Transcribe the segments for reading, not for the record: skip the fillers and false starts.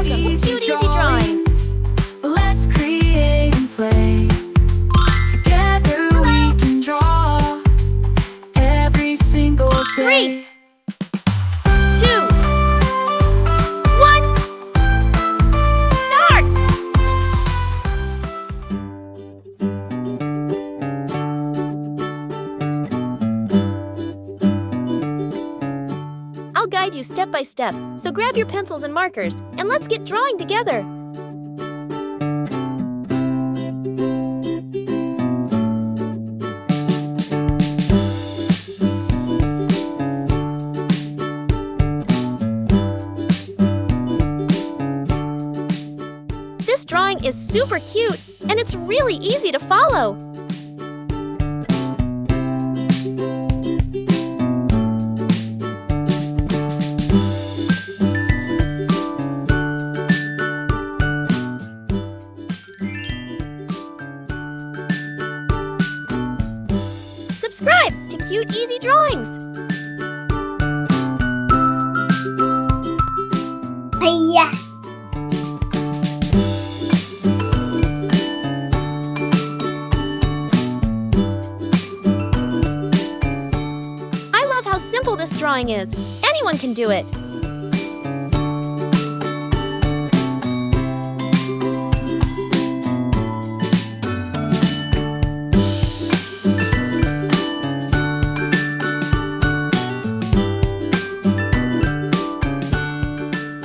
Welcome to Cute Easy Drawings. Let's create and play. Together we can draw every single day. 3, 2, 1, start! I'll guide you step by step, so grab your pencils and markers, and let's get drawing together. This drawing is super cute, and it's really easy to follow. Subscribe to Cute Easy Drawings. Hiya. I love how simple this drawing is. Anyone can do it.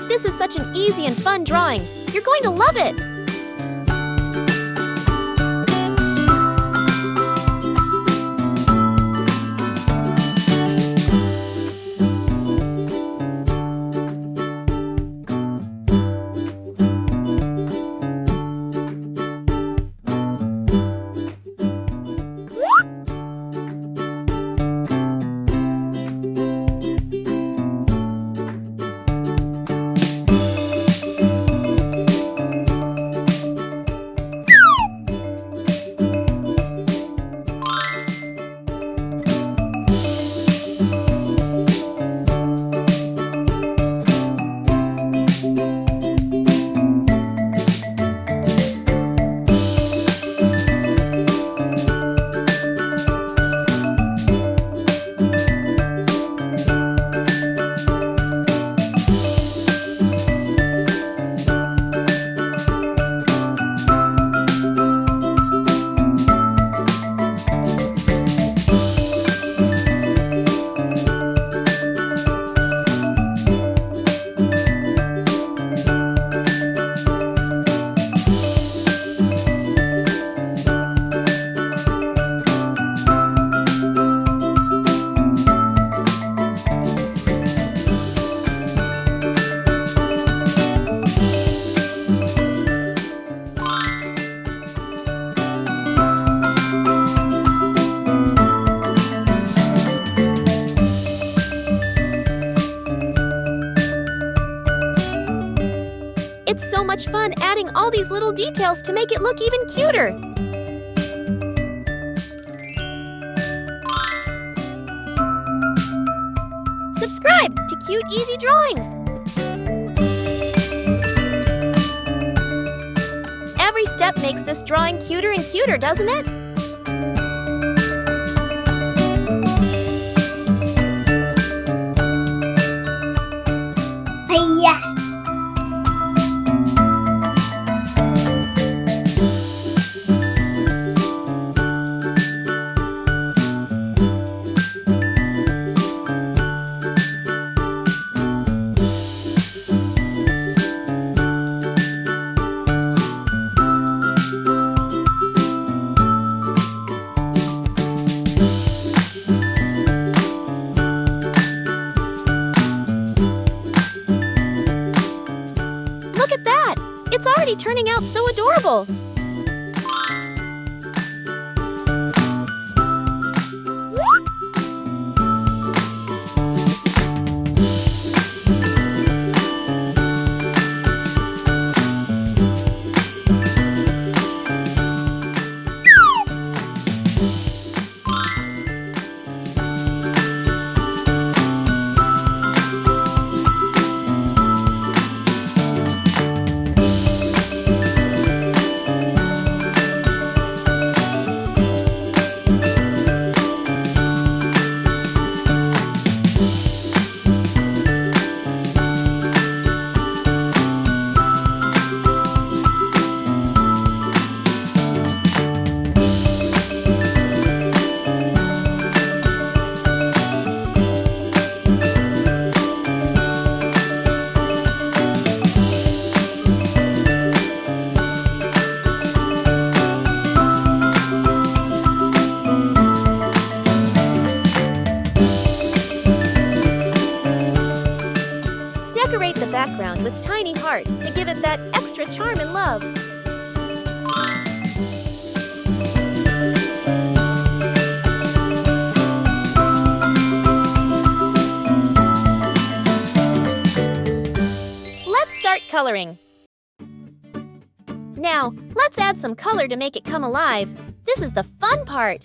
This is such an easy and fun drawing. You're going to love it. It's so much fun adding all these little details to make it look even cuter. Subscribe to Cute Easy Drawings. Every step makes this drawing cuter and cuter, doesn't it? Hiya. Look at that! It's already turning out so adorable. ingredients to give it that extra charm and love. Let's start coloring. Now, let's add some color to make it come alive. This is the fun part.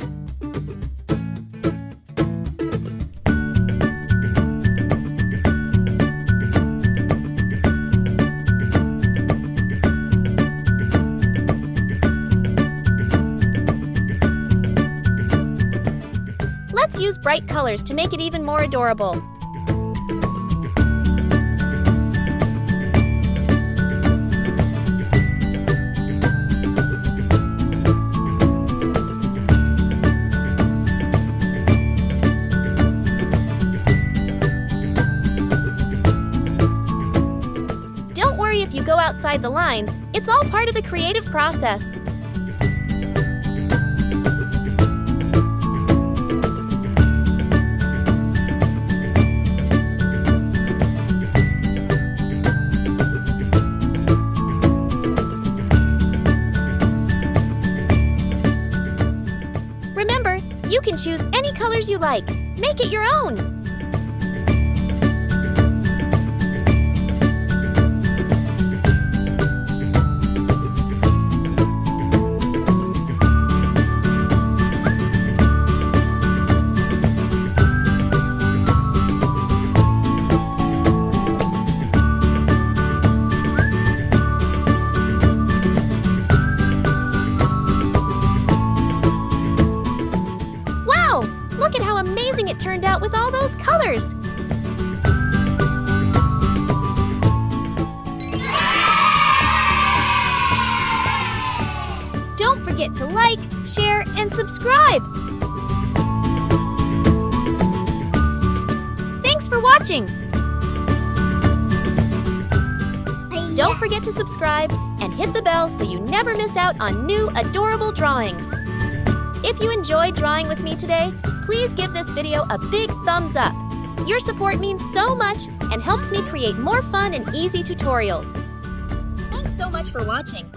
Let's use bright colors to make it even more adorable. Don't worry if you go outside the lines. It's all part of the creative process. Remember, you can choose any colors you like. Make it your own. Look at how amazing it turned out with all those colors! Don't forget to like, share, and subscribe! Thanks for watching! Don't forget to subscribe and hit the bell so you never miss out on new adorable drawings. If you enjoyed drawing with me today, please give this video a big thumbs up. Your support means so much and helps me create more fun and easy tutorials. Thanks so much for watching.